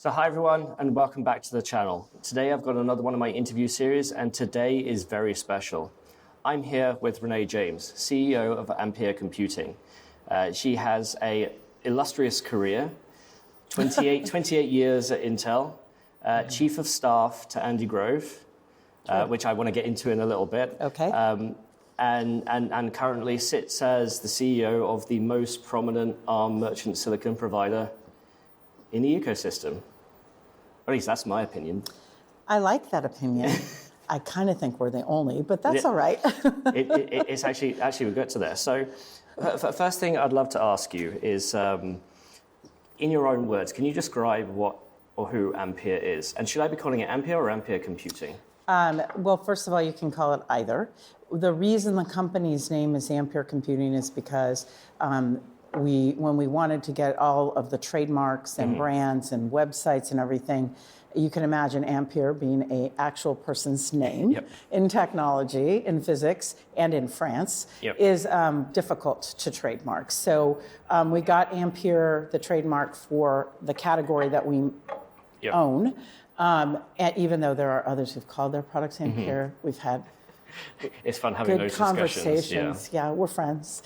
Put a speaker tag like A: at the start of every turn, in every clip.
A: So hi everyone, and welcome back to the channel. Today I've got another one of my interview series, and today is very special. I'm here with Renee James, CEO of Ampere Computing. She has an illustrious career, 28 years at Intel, Chief of Staff to Andy Grove, which I want to get into in a little bit.
B: Okay.
A: And currently sits as the CEO of the most prominent ARM merchant silicon provider in the ecosystem. Or at least that's my opinion.
B: I like that opinion. I kind of think we're the only, but that's all right.
A: It's actually we'll get to there. So first thing I'd love to ask you is, in your own words, can you describe what or who Ampere is? And should I be calling it Ampere or Ampere Computing?
B: Well, first of all, you can call it either. The reason the company's name is Ampere Computing is because when we wanted to get all of the trademarks and brands and websites and everything, you can imagine Ampere being an actual person's name in technology, in physics, and in France is difficult to trademark. So we got Ampere, the trademark, for the category that we own. And even though there are others who've called their products Ampere, we've had
A: it's fun having
B: good
A: those
B: conversations. Yeah, we're friends.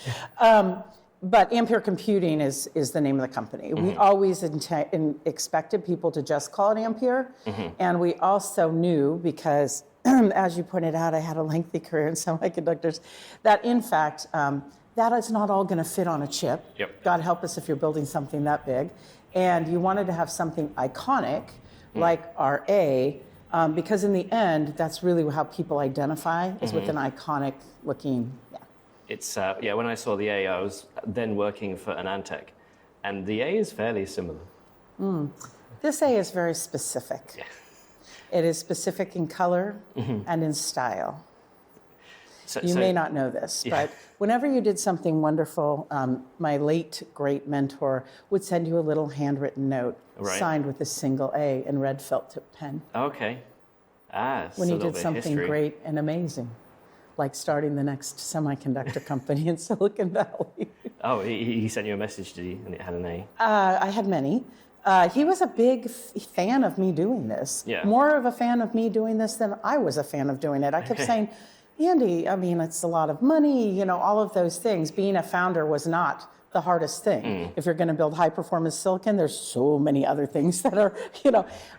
B: But Ampere Computing is the name of the company. We always expected people to just call it Ampere. And we also knew, because as you pointed out, I had a lengthy career in semiconductors, that in fact, that is not all going to fit on a chip. God help us if you're building something that big. And you wanted to have something iconic, like our A, because in the end, that's really how people identify, is with an iconic looking,
A: It's, when I saw the A, I was then working for an Antec, and the A is fairly similar.
B: This A is very specific. It is specific in color and in style. You may not know this, but whenever you did something wonderful, my late great mentor would send you a little handwritten note signed with a single A in red felt tip pen.
A: Okay.
B: When you did something great and amazing, like starting the next semiconductor company in Silicon Valley.
A: Oh, he sent you a message, did he? And it had an A?
B: I had many. He was a big fan of me doing this. More of a fan of me doing this than I was a fan of doing it. I kept saying, Andy, I mean, it's a lot of money, all of those things. Being a founder was not the hardest thing. If you're going to build high-performance silicon, there's so many other things that are,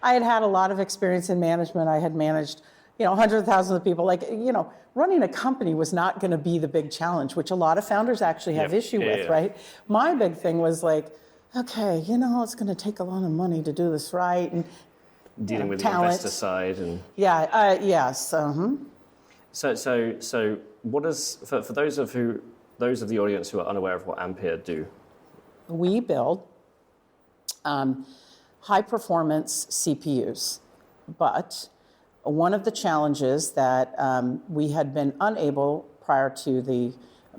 B: I had a lot of experience in management. I had managed, hundreds of thousands of people. Running a company was not going to be the big challenge, which a lot of founders actually have issue with, right? My big thing was okay, it's going to take a lot of money to do this right, and
A: dealing with
B: talent.
A: The investor side and
B: yes.
A: So what does for those of the audience who are unaware of what Ampere do?
B: We build high performance CPUs, but one of the challenges that we had been unable prior to the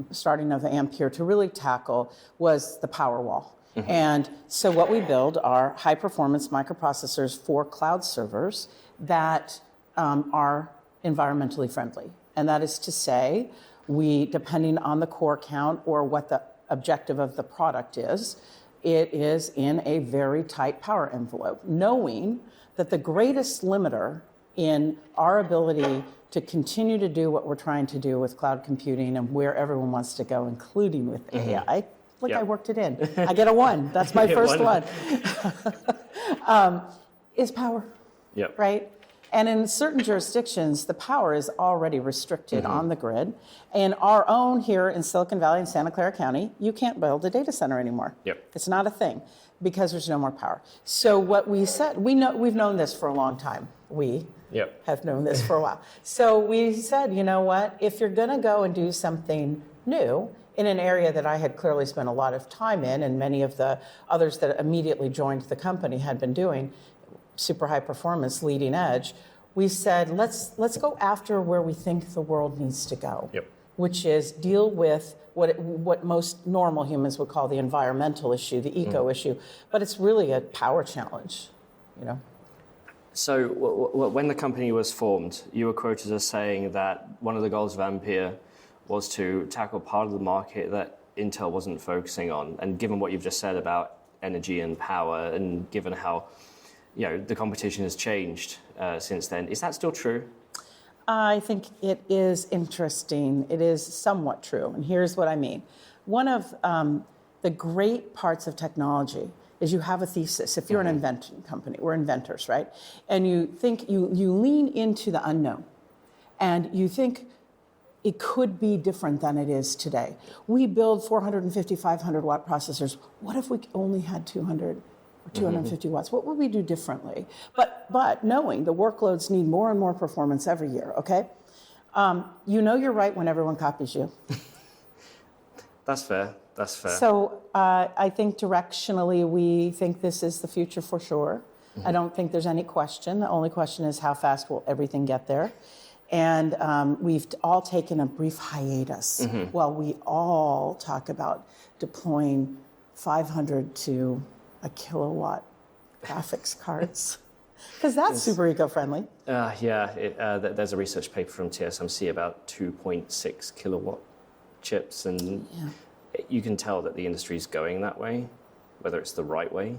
B: starting of Ampere to really tackle was the power wall. And so what we build are high performance microprocessors for cloud servers that are environmentally friendly. And that is to say, we, depending on the core count or what the objective of the product is, it is in a very tight power envelope, knowing that the greatest limiter in our ability to continue to do what we're trying to do with cloud computing and where everyone wants to go, including with AI. I worked it in. I get a 1. That's my first one. Is power, right? And in certain jurisdictions, the power is already restricted on the grid. In our own here in Silicon Valley and Santa Clara County, you can't build a data center anymore. It's not a thing because there's no more power. So what we said, we've known this for a long time. We have known this for a while. So we said, you know what? If you're going to go and do something new in an area that I had clearly spent a lot of time in, and many of the others that immediately joined the company had been doing, super high performance, leading edge, we said, let's go after where we think the world needs to go, which is deal with what most normal humans would call the environmental issue, the eco issue, but it's really a power challenge,
A: So when the company was formed, you were quoted as saying that one of the goals of Ampere was to tackle part of the market that Intel wasn't focusing on. And given what you've just said about energy and power, and given how the competition has changed since then. Is that still true?
B: I think it is interesting. It is somewhat true, and here's what I mean. One of the great parts of technology is you have a thesis. If you're an inventing company, we're inventors, right? And you think, you lean into the unknown, and you think it could be different than it is today. We build 450, 500 watt processors. What if we only had 200 or 250 watts? What would we do differently? But knowing the workloads need more and more performance every year, okay? You're right when everyone copies you.
A: That's fair. That's fair.
B: So I think directionally we think this is the future for sure. I don't think there's any question. The only question is how fast will everything get there? And we've all taken a brief hiatus while we all talk about deploying 500 to a kilowatt graphics cards. Because that's super eco-friendly.
A: There's a research paper from TSMC about 2.6 kilowatt chips, and you can tell that the industry is going that way, whether it's the right way.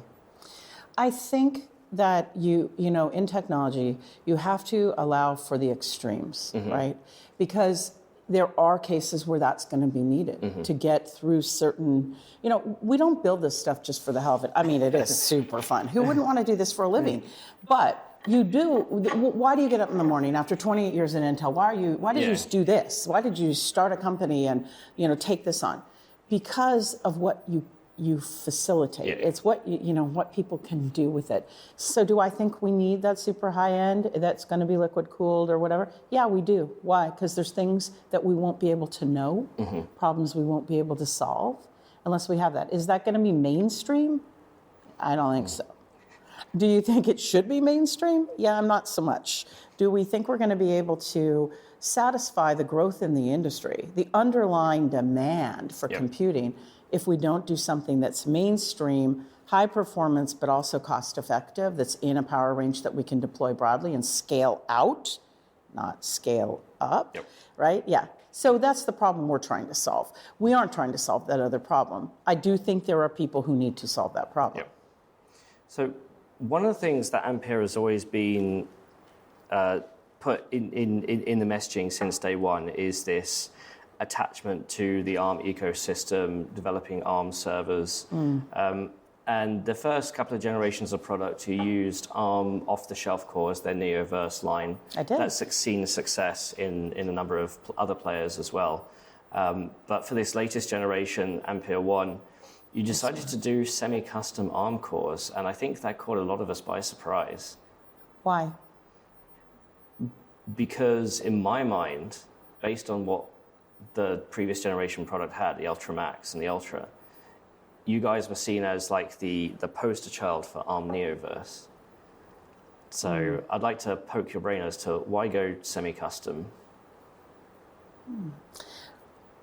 B: I think that in technology, you have to allow for the extremes, right? Because there are cases where that's going to be needed to get through certain, we don't build this stuff just for the hell of it. I mean, it is super fun. Who wouldn't want to do this for a living? But you do. Why do you get up in the morning after 28 years in Intel? Why did you do this? Why did you start a company and, take this on? Because of what you facilitate.
A: Yeah.
B: It's what what people can do with it. So do I think we need that super high end that's going to be liquid cooled or whatever? Yeah, we do. Why? Because there's things that we won't be able to know, problems we won't be able to solve unless we have that. Is that going to be mainstream? I don't think so. Do you think it should be mainstream? Yeah, I'm not so much. Do we think we're going to be able to satisfy the growth in the industry, the underlying demand for computing, if we don't do something that's mainstream, high performance, but also cost effective, that's in a power range that we can deploy broadly and scale out, not scale up, right? Yeah. So that's the problem we're trying to solve. We aren't trying to solve that other problem. I do think there are people who need to solve that problem.
A: So one of the things that Ampere has always been put in the messaging since day one is this attachment to the ARM ecosystem, developing ARM servers. And the first couple of generations of product, you used ARM off-the-shelf cores, their Neoverse line.
B: I did.
A: That's seen success in a number of other players as well. But for this latest generation, AmpereOne, you decided to do semi-custom ARM cores, and I think that caught a lot of us by surprise.
B: Why?
A: Because in my mind, based on what the previous generation product had, the Ultra Max and the Ultra, you guys were seen as like the poster child for ARM Neoverse. So I'd like to poke your brain as to why go semi-custom?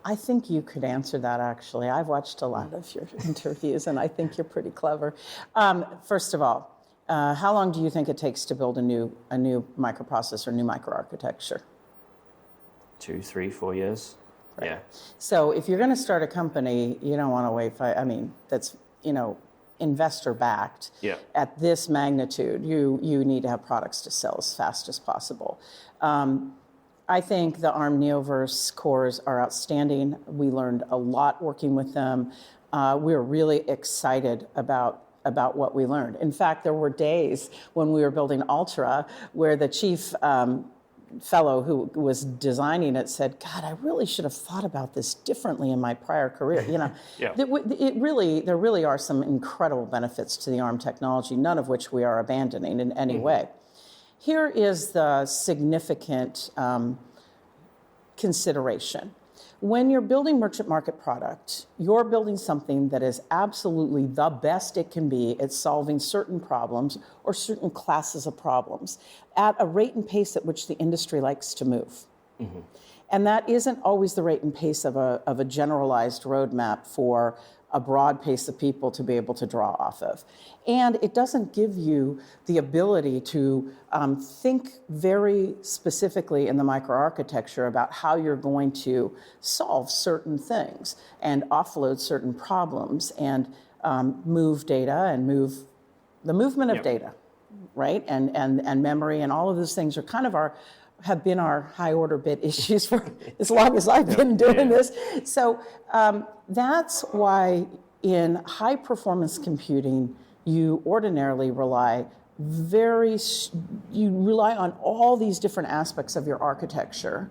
B: I think you could answer that, actually. I've watched a lot of your interviews, and I think you're pretty clever. First of all, how long do you think it takes to build a new microprocessor, new microarchitecture?
A: 2, 3, 4 years. Right. Yeah.
B: So if you're going to start a company, you don't want to wait. That's investor backed.
A: Yeah.
B: At this magnitude, you need to have products to sell as fast as possible. I think the ARM Neoverse cores are outstanding. We learned a lot working with them. We're really excited about what we learned. In fact, there were days when we were building Ultra where the chief fellow who was designing it said, "God, I really should have thought about this differently in my prior career." There really are some incredible benefits to the ARM technology, none of which we are abandoning in any way. Here is the significant consideration. When you're building merchant market product, you're building something that is absolutely the best it can be at solving certain problems or certain classes of problems at a rate and pace at which the industry likes to move. And that isn't always the rate and pace of a generalized roadmap for a broad pace of people to be able to draw off of. And it doesn't give you the ability to think very specifically in the microarchitecture about how you're going to solve certain things and offload certain problems and move data and move the movement of data. right? And memory and all of those things are kind of have been our high order bit issues for as long as I've been doing this. So that's why in high performance computing, you ordinarily rely on all these different aspects of your architecture,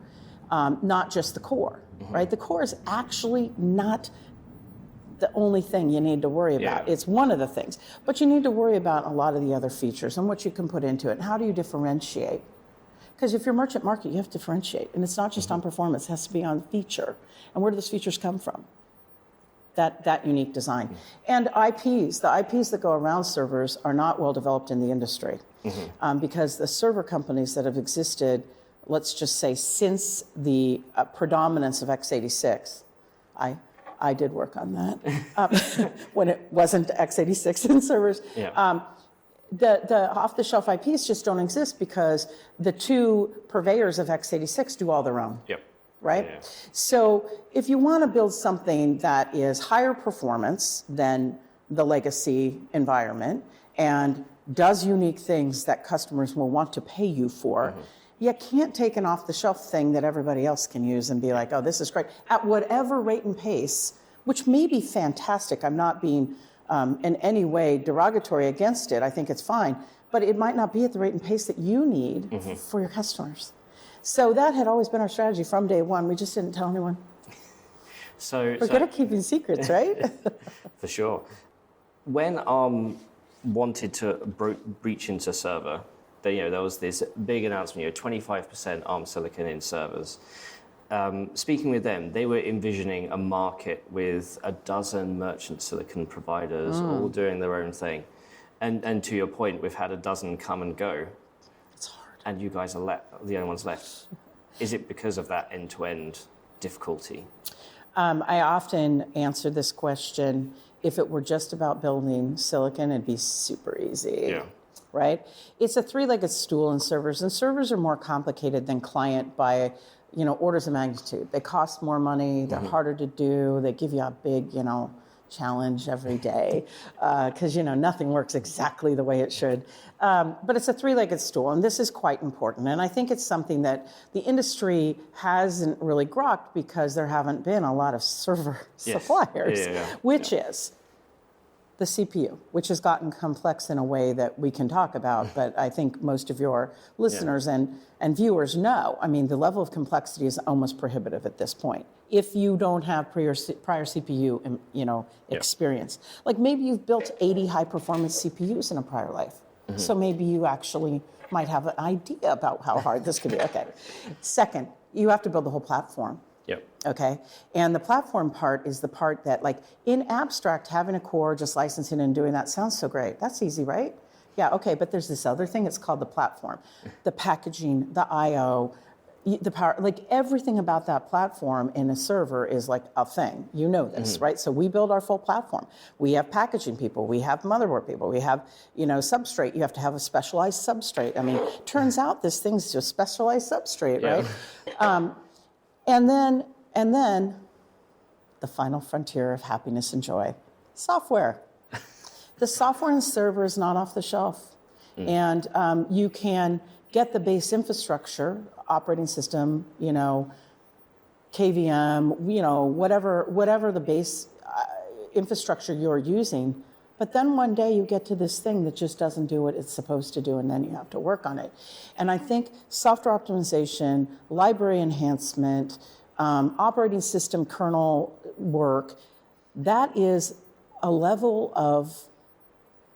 B: not just the core, right? The core is actually not the only thing you need to worry about. It's one of the things, but you need to worry about a lot of the other features and what you can put into it and how do you differentiate. Because if you're merchant market, you have to differentiate, and it's not just on performance, it has to be on feature. And where do those features come from? That unique design. And IPs, the IPs that go around servers are not well developed in the industry because the server companies that have existed, let's just say since the predominance of x86, I did work on that when it wasn't x86 in servers. The off-the-shelf IPs just don't exist because the two purveyors of x86 do all their own. Right? So if you want to build something that is higher performance than the legacy environment and does unique things that customers will want to pay you for, you can't take an off-the-shelf thing that everybody else can use and be like, oh, this is great. At whatever rate and pace, which may be fantastic. I'm not being in any way derogatory against it. I think it's fine. But it might not be at the rate and pace that you need for your customers. So that had always been our strategy from day one. We just didn't tell anyone. We're good at keeping secrets, right?
A: For sure. When ARM wanted to breach into server, there was this big announcement, 25% ARM silicon in servers. Speaking with them, they were envisioning a market with a dozen merchant silicon providers all doing their own thing. And to your point, we've had a dozen come and go. And you guys are the only ones left. Is it because of that end-to-end difficulty?
B: I often answer this question, if it were just about building silicon, it'd be super easy, right? It's a three-legged stool in servers, and servers are more complicated than client by orders of magnitude. They cost more money, they're harder to do, they give you a big, challenge every day because nothing works exactly the way it should. But it's a three-legged stool, and this is quite important. And I think it's something that the industry hasn't really grokked because there haven't been a lot of server suppliers, which is the CPU, which has gotten complex in a way that we can talk about, but I think most of your listeners and viewers know. I mean, the level of complexity is almost prohibitive at this point. If you don't have prior CPU, experience. Like maybe you've built 80 high-performance CPUs in a prior life. So maybe you actually might have an idea about how hard this could be. Okay. Second, you have to build the whole platform. Okay. And the platform part is the part that, like, in abstract, having a core, just licensing and doing that sounds so great. That's easy, right? Yeah, okay, but there's this other thing, it's called the platform. The packaging, the I/O, the power, like everything about that platform in a server is like a thing. You know this, right? So we build our full platform. We have packaging people, we have motherboard people, we have, substrate. You have to have a specialized substrate. I mean, turns out this thing's just specialized substrate, right? And then the final frontier of happiness and joy, software. The software in the server is not off the shelf. And you can get the base infrastructure, operating system, KVM, whatever the base infrastructure you're using. But then one day you get to this thing that just doesn't do what it's supposed to do, and then you have to work on it. And I think software optimization, library enhancement, operating system kernel work, that is a level of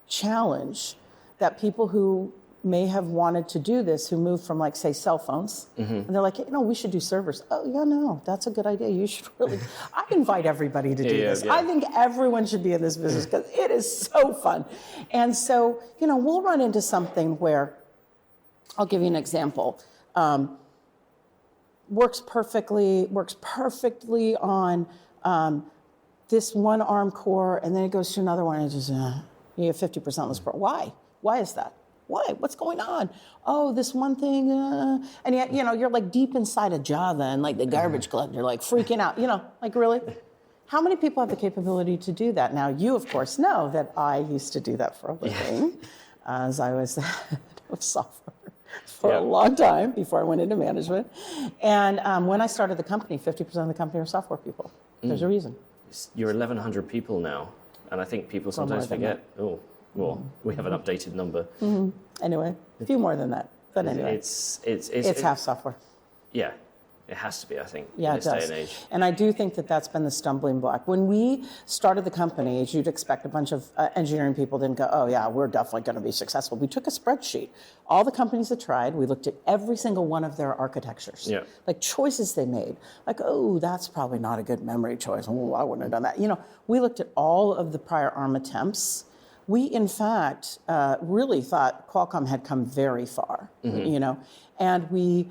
B: challenge that people who may have wanted to do this, who moved from, like, say, cell phones, and they're like, we should do servers. Oh, yeah, no, that's a good idea. You should really. I invite everybody to do this. I think everyone should be in this business because it is so fun. And so, we'll run into something where, I'll give you an example. Works perfectly on this one ARM core, and then it goes to another one, and it's just, you have 50% less power. Why? Why is that? Why? What's going on? Oh, this one thing, and yet, you're like deep inside of Java and like the garbage collector, like freaking out, like really? How many people have the capability to do that? Now, you, of course, know that I used to do that for a living. as I was the head of software for a long time before I went into management. And when I started the company, 50% of the company were software people. There's a reason.
A: You're 1,100 people now, and I think people sometimes forget, well, we have an updated number.
B: Anyway, a few more than that, but anyway. It's half software.
A: Yeah, it has to be, I think, in
B: Yeah,
A: this
B: it
A: day
B: does.
A: and age.
B: And I do think that that's been the stumbling block. When we started the company, as you'd expect, a bunch of engineering people didn't go, oh yeah, we're definitely going to be successful. We took a spreadsheet. All the companies that tried, we looked at every single one of their architectures.
A: Yeah.
B: Like choices they made. Like, oh, that's probably not a good memory choice. Oh, I wouldn't have done that. You know, we looked at all of the prior ARM attempts. We, in fact, really thought Qualcomm had come very far, you know, and we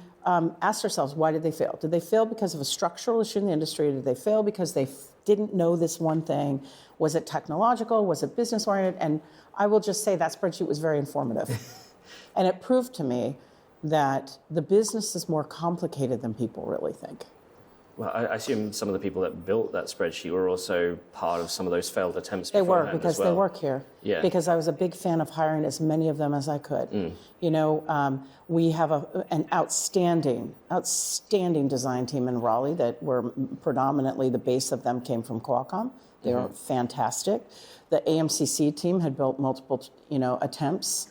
B: asked ourselves, why did they fail? Did they fail because of a structural issue in the industry? Did they fail because they didn't know this one thing? Was it technological? Was it business-oriented? And I will just say that spreadsheet was very informative. And it proved to me that the business is more complicated than people really think.
A: Well, I assume some of the people that built that spreadsheet were also part of some of those failed attempts
B: They were,
A: beforehand
B: because
A: as well.
B: they work here.
A: Yeah.
B: Because I was a big fan of hiring as many of them as I could. You know, we have an outstanding design team in Raleigh that were predominantly, the base of them came from Qualcomm. They were fantastic. The AMCC team had built multiple, you know, attempts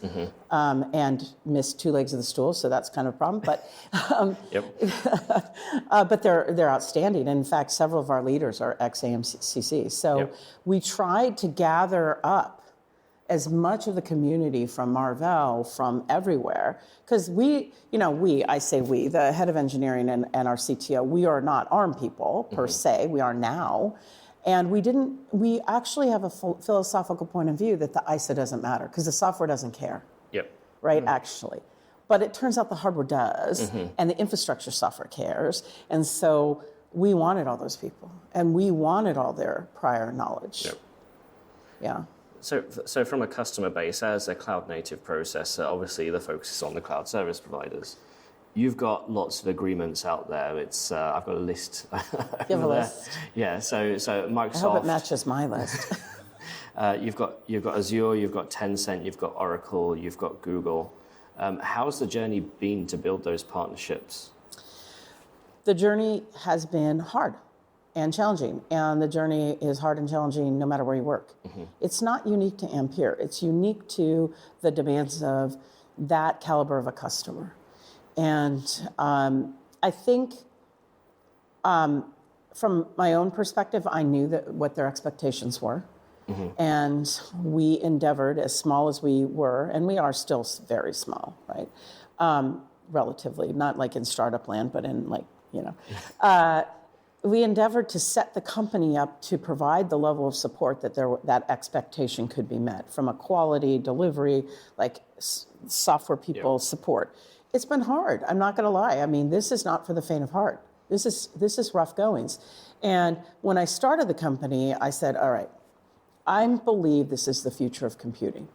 B: and missed two legs of the stool, so that's kind of a problem. But but they're outstanding. In fact, several of our leaders are ex-AMCC. So we tried to gather up as much of the community from Marvell, from everywhere, because I say we, the head of engineering and our CTO, we are not ARM people per se. We are now. And we actually have a philosophical point of view that the ISA doesn't matter because the software doesn't care. Right, actually. But it turns out the hardware does, and the infrastructure software cares. And so we wanted all those people, and we wanted all their prior knowledge. Yeah.
A: So from a customer base, as a cloud-native processor, obviously the focus is on the cloud service providers. You've got lots of agreements out there. It's I've got a list.
B: You have a list.
A: Yeah. So Microsoft.
B: I hope it matches my list.
A: You've got Azure. You've got Tencent. You've got Oracle. You've got Google. How's the journey been to build those partnerships?
B: The journey has been hard and challenging, and the journey is hard and challenging no matter where you work. It's not unique to Ampere. It's unique to the demands of that caliber of a customer. And I think from my own perspective, I knew what their expectations were. And we endeavored, as small as we were, and we are still very small, right? Relatively, not like in startup land, but in we endeavored to set the company up to provide the level of support that expectation could be met from a quality, delivery, like software people support. It's been hard. I'm not going to lie. I mean, this is not for the faint of heart. This is rough goings. And when I started the company, I said, all right, I believe this is the future of computing.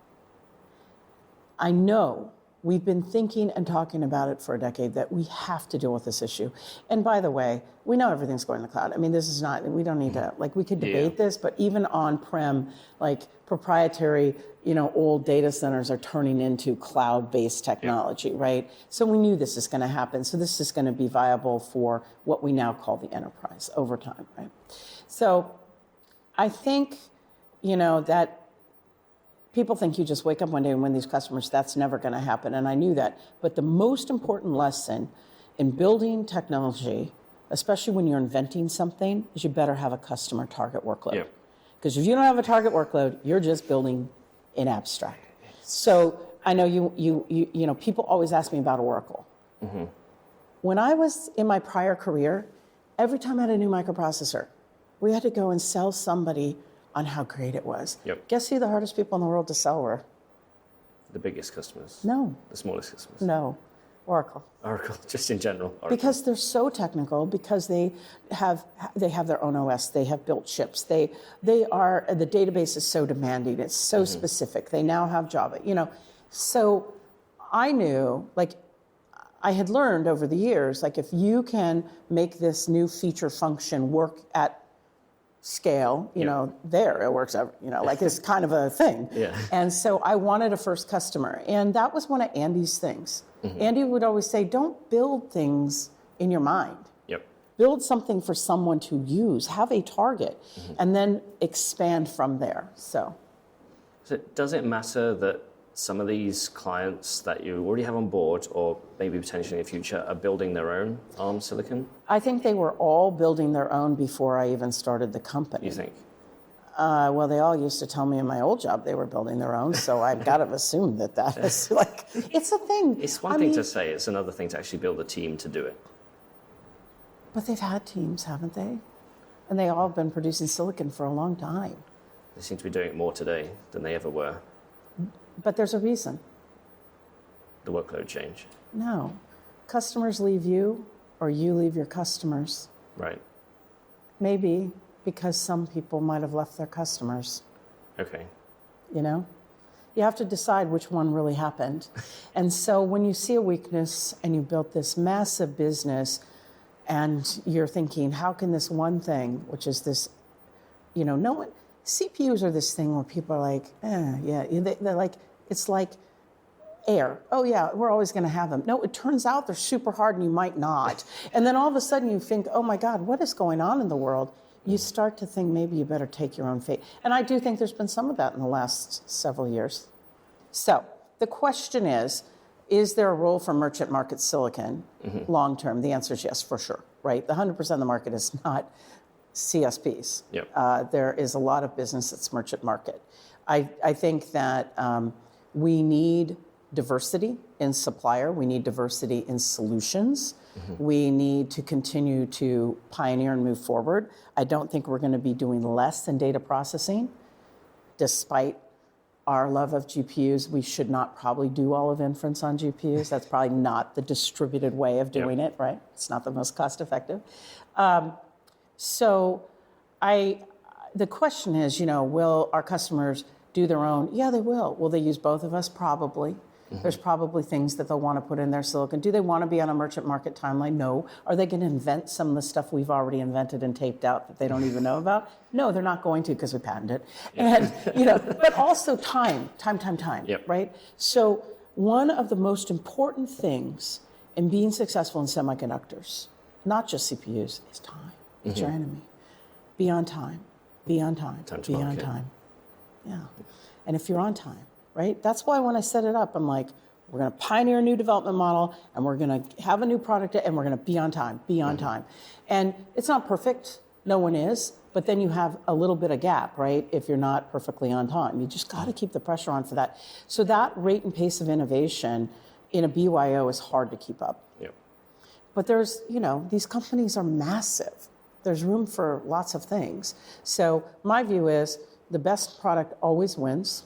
B: I know we've been thinking and talking about it for a decade that we have to deal with this issue. And by the way, we know everything's going to the cloud. I mean, this is not, we don't need to, we could debate this, but even on-prem, proprietary, old data centers are turning into cloud-based technology, right? So we knew this is going to happen. So this is going to be viable for what we now call the enterprise over time, right? So I think, that people think you just wake up one day and win these customers. That's never going to happen, and I knew that. But the most important lesson in building technology, especially when you're inventing something, is you better have a customer target workload. Because if you don't have a target workload, you're just building in abstract. So I know you people always ask me about Oracle. When I was in my prior career, every time I had a new microprocessor, we had to go and sell somebody on how great it was. Guess who the hardest people in the world to sell were?
A: The biggest customers?
B: No.
A: The smallest customers?
B: No. Oracle.
A: Oracle, just in general. Oracle.
B: Because they're so technical, because they have their own OS, they have built chips, the database is so demanding, it's so specific. They now have Java, So I knew, I had learned over the years, if you can make this new feature function work at scale, you know, there it works, like it's kind of a thing.
A: Yeah.
B: And so I wanted a first customer. And that was one of Andy's things. Andy would always say, don't build things in your mind. Build something for someone to use, have a target, and then expand from there. So
A: does it matter that some of these clients that you already have on board, or maybe potentially in the future, are building their own ARM silicon?
B: I think they were all building their own before I even started the company.
A: You think?
B: Well, they all used to tell me in my old job they were building their own, so I've got to assume that is like, it's a thing.
A: It's one thing to say, it's another thing to actually build a team to do it.
B: But they've had teams, haven't they? And they all have been producing silicon for a long time.
A: They seem to be doing it more today than they ever were.
B: But there's a reason.
A: The workload change.
B: No. Customers leave you, or you leave your customers.
A: Right.
B: Maybe because some people might have left their customers.
A: Okay.
B: You know? You have to decide which one really happened. And so when you see a weakness and you built this massive business, and you're thinking, how can this one thing, which is this, CPUs are this thing where people are like, they're like, it's like air. Oh yeah, we're always going to have them. No, it turns out they're super hard and you might not. And then all of a sudden you think, oh my God, what is going on in the world? You start to think maybe you better take your own fate. And I do think there's been some of that in the last several years. So the question is there a role for merchant market silicon long term? The answer is yes, for sure, right? The 100% of the market is not CSPs. There is a lot of business that's merchant market. I think that we need diversity in supplier. We need diversity in solutions. We need to continue to pioneer and move forward. I don't think we're going to be doing less than data processing, despite our love of GPUs. We should not probably do all of inference on GPUs. That's probably not the distributed way of doing it, right? It's not the most cost effective. So the question is, will our customers do their own? Yeah, they will. Will they use both of us? Probably. There's probably things that they'll want to put in their silicon. Do they want to be on a merchant market timeline? No. Are they going to invent some of the stuff we've already invented and taped out that they don't even know about? No, they're not going to because we patented it. And, but also time, right? So one of the most important things in being successful in semiconductors, not just CPUs, is time. It's your enemy. Be on time. Be on time. Be on time. Yeah. And if you're on time, right? That's why when I set it up, I'm like, we're going to pioneer a new development model, and we're going to have a new product, and we're going to be on time, time. And it's not perfect. No one is. But then you have a little bit of gap, right? If you're not perfectly on time. You just got to keep the pressure on for that. So that rate and pace of innovation in a BYO is hard to keep up. But there's, these companies are massive. There's room for lots of things. So my view is the best product always wins.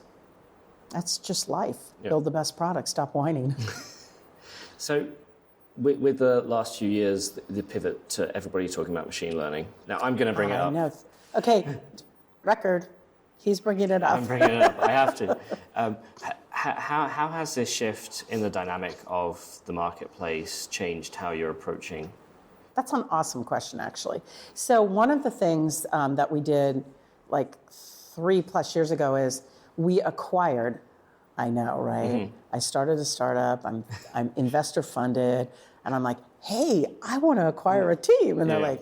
B: That's just life. Build the best product. Stop whining.
A: So with the last few years, the pivot to everybody talking about machine learning. Now, I'm going to bring it up.
B: No. Okay, record. He's bringing it up.
A: I'm bringing it up. I have to. How has this shift in the dynamic of the marketplace changed how you're approaching?
B: That's an awesome question, actually. So one of the things that we did like 3+ years ago is we acquired, I know, right? I started a startup, I'm investor funded, and I'm like, hey, I want to acquire a team. And they're like,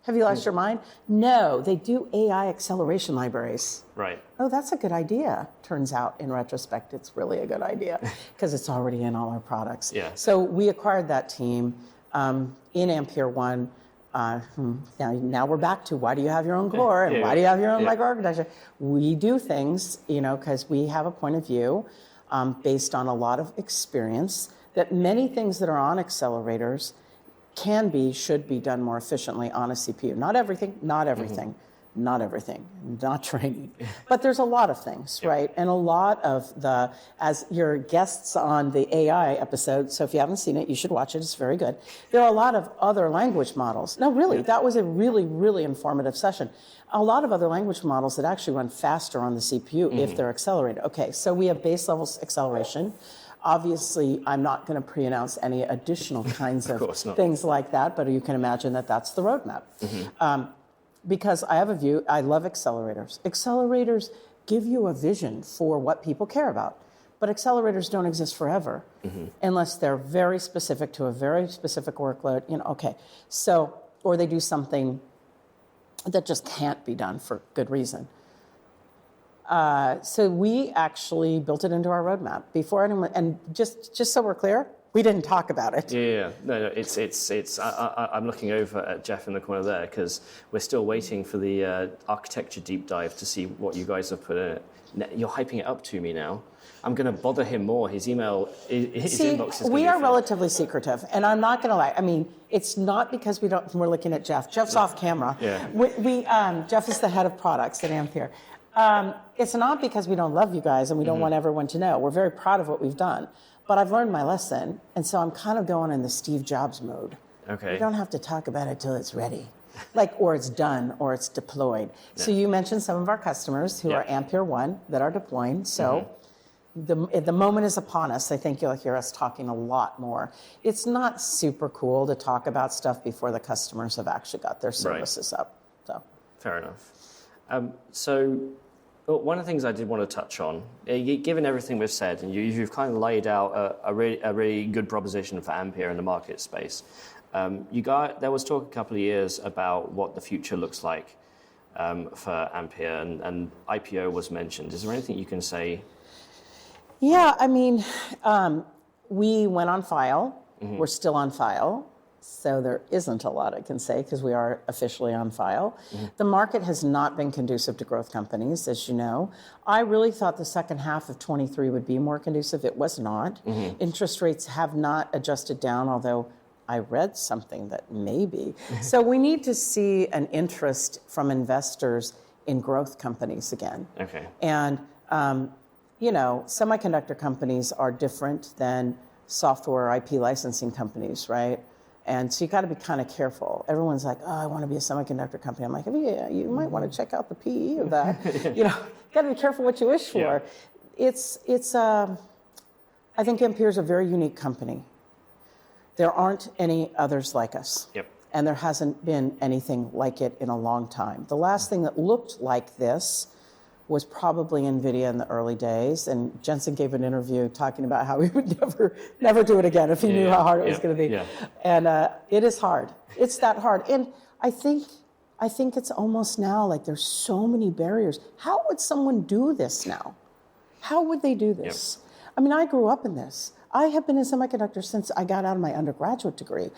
B: have you lost your mind? No, they do AI acceleration libraries.
A: Right.
B: Oh, that's a good idea. Turns out, in retrospect, it's really a good idea because it's already in all our products. So we acquired that team in AmpereOne. Now we're back to why do you have your own core and why do you have your own microarchitecture? We do things, because we have a point of view based on a lot of experience that many things that are on accelerators should be done more efficiently on a CPU. Not everything, not training. But there's a lot of things, right? And a lot of as your guests on the AI episode, so if you haven't seen it, you should watch it, it's very good. There are a lot of other language models. No, really, that was a really, really informative session. A lot of other language models that actually run faster on the CPU if they're accelerated. Okay, so we have base level acceleration. Obviously, I'm not going to pre-announce any additional kinds of things like that, but you can imagine that that's the roadmap. because I have a view, I love accelerators. Accelerators give you a vision for what people care about. But accelerators don't exist forever unless they're very specific to a very specific workload. Okay. So, or they do something that just can't be done for good reason. So we actually built it into our roadmap before anyone, and just so we're clear, we didn't talk about it.
A: Yeah. No, it's. I'm looking over at Jeff in the corner there because we're still waiting for the architecture deep dive to see what you guys have put in it. You're hyping it up to me now. I'm going to bother him more. His email, his inbox is.
B: We are relatively secretive, and I'm not going to lie. I mean, it's not because we're looking at Jeff. Jeff's off camera.
A: Yeah.
B: Jeff is the head of products at Ampere. It's not because we don't love you guys and we don't want everyone to know. We're very proud of what we've done. But I've learned my lesson, and so I'm kind of going in the Steve Jobs mode.
A: Okay.
B: We don't have to talk about it till it's ready. Or it's done, or it's deployed. Yeah. So you mentioned some of our customers who are AmpereOne that are deploying. So the moment is upon us. I think you'll hear us talking a lot more. It's not super cool to talk about stuff before the customers have actually got their services up. So.
A: Fair enough. So one of the things I did want to touch on, given everything we've said, and you've kind of laid out a really good proposition for Ampere in the market space. There was talk a couple of years about what the future looks like for Ampere, and IPO was mentioned. Is there anything you can say?
B: Yeah, I mean, we went on file. We're still on file. So there isn't a lot I can say because we are officially on file. The market has not been conducive to growth companies, as you know. I really thought the second half of 23 would be more conducive. It was not. Interest rates have not adjusted down, although I read something that maybe. So we need to see an interest from investors in growth companies again.
A: Okay.
B: And, semiconductor companies are different than software IP licensing companies, right? And so you got to be kind of careful. Everyone's like, "Oh, I want to be a semiconductor company." I'm like, "Yeah, you might want to check out the PE of that." Got to be careful what you wish for. Yeah. I think Ampere is a very unique company. There aren't any others like us.
A: Yep.
B: And there hasn't been anything like it in a long time. The last thing that looked like this was probably NVIDIA in the early days. And Jensen gave an interview talking about how he would never do it again if he knew how hard it was going to be. Yeah. And it is hard. It's that hard. And I think it's almost now like there's so many barriers. How would someone do this now? How would they do this? Yep. I mean, I grew up in this. I have been in semiconductors since I got out of my undergraduate degree.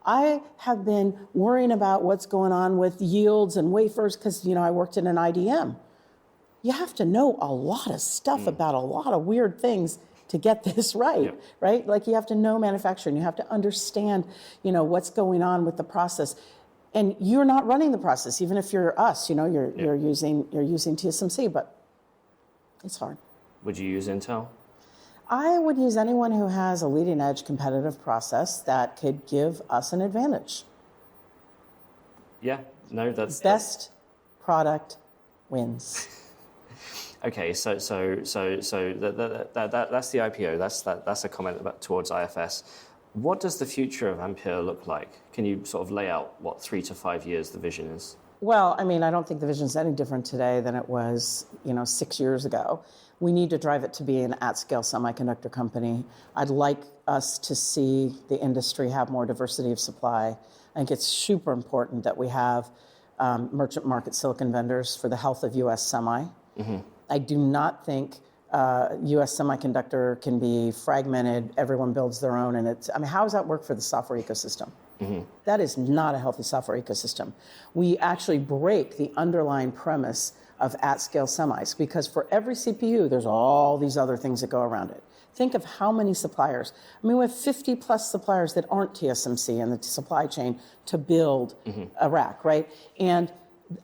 B: I have been worrying about what's going on with yields and wafers because, I worked in an IDM. You have to know a lot of stuff about a lot of weird things to get this right, right? Like you have to know manufacturing. You have to understand, what's going on with the process. And you're not running the process, even if you're us, you're using TSMC, but it's hard.
A: Would you use Intel?
B: I would use anyone who has a leading edge competitive process that could give us an advantage.
A: Yeah, no, that's
B: best product wins.
A: Okay, so that's the IPO. That's a comment towards IFS. What does the future of Ampere look like? Can you sort of lay out what 3 to 5 years the vision is?
B: Well, I mean, I don't think the vision is any different today than it was, 6 years ago. We need to drive it to be an at-scale semiconductor company. I'd like us to see the industry have more diversity of supply. I think it's super important that we have merchant market silicon vendors for the health of U.S. semi. I do not think U.S. semiconductor can be fragmented. Everyone builds their own, and how does that work for the software ecosystem? That is not a healthy software ecosystem. We actually break the underlying premise of at-scale semis because for every CPU, there's all these other things that go around it. Think of how many suppliers. I mean, we have 50 plus suppliers that aren't TSMC in the supply chain to build a rack, right? And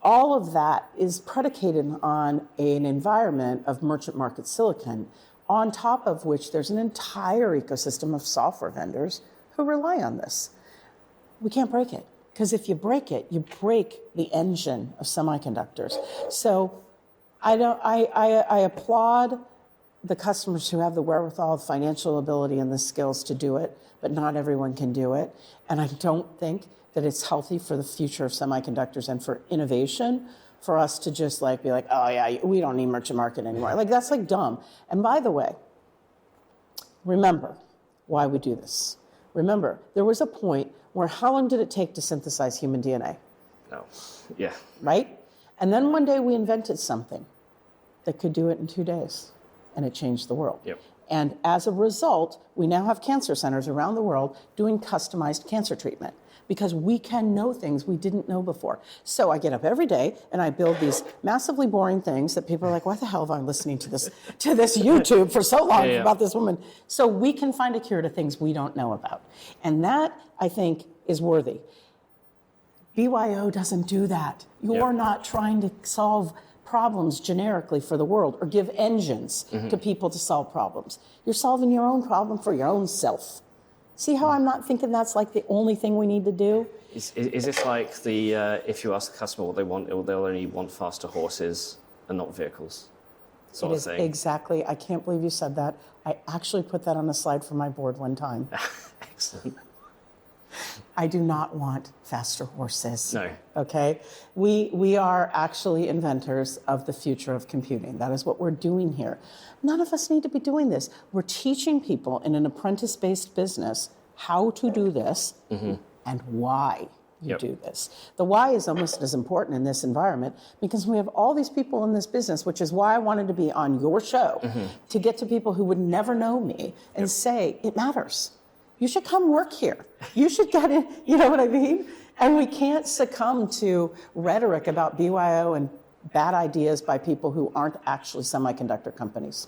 B: all of that is predicated on an environment of merchant market silicon, on top of which there's an entire ecosystem of software vendors who rely on this. We can't break it, because if you break it, you break the engine of semiconductors. So I applaud the customers who have the wherewithal, financial ability, and the skills to do it, but not everyone can do it. And I don't think that it's healthy for the future of semiconductors and for innovation for us to just like be like, oh yeah, we don't need merchant market anymore. Like that's like dumb. And by the way, remember why we do this. Remember, there was a point where how long did it take to synthesize human DNA?
A: No. Yeah.
B: Right? And then one day we invented something that could do it in 2 days, and it changed the world.
A: Yep.
B: And as a result, we now have cancer centers around the world doing customized cancer treatment because we can know things we didn't know before. So I get up every day and I build these massively boring things that people are like, why the hell have I been listening to this YouTube for so long about this woman? So we can find a cure to things we don't know about. And that, I think, is worthy. BYO doesn't do that. You're not trying to solve problems generically for the world or give engines to people to solve problems. You're solving your own problem for your own self. See how I'm not thinking that's like the only thing we need to do?
A: Is this like the, if you ask the customer what they want, they'll only want faster horses and not vehicles sort of thing?
B: Exactly. I can't believe you said that. I actually put that on a slide for my board one time.
A: Excellent.
B: I do not want faster horses.
A: No.
B: Okay? We are actually inventors of the future of computing. That is what we're doing here. None of us need to be doing this. We're teaching people in an apprentice-based business how to do this and why you do this. The why is almost as important in this environment because we have all these people in this business, which is why I wanted to be on your show, to get to people who would never know me and say, it matters. You should come work here. You should get in, you know what I mean? And we can't succumb to rhetoric about BYO and bad ideas by people who aren't actually semiconductor companies.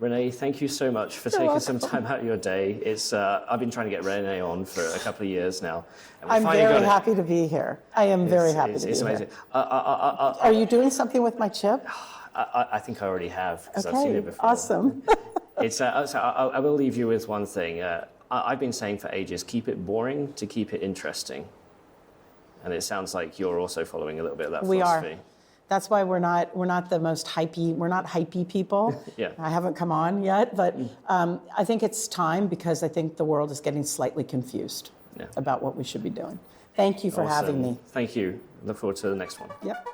A: Renee, thank you so much for taking some time out of your day. It's I've been trying to get Renee on for a couple of years now.
B: I'm very happy to be here. I am very happy to be here. It's amazing. Are you doing something with my chip?
A: I think I already have, because I've seen it before.
B: Awesome.
A: So I will leave you with one thing. I've been saying for ages, keep it boring to keep it interesting. And it sounds like you're also following a little bit of that philosophy.
B: We are. That's why we're not the most hypey, we're not hypey people. I haven't come on yet, but I think it's time because I think the world is getting slightly confused about what we should be doing. Thank you for having me.
A: Thank you. Look forward to the next one.
B: Yep.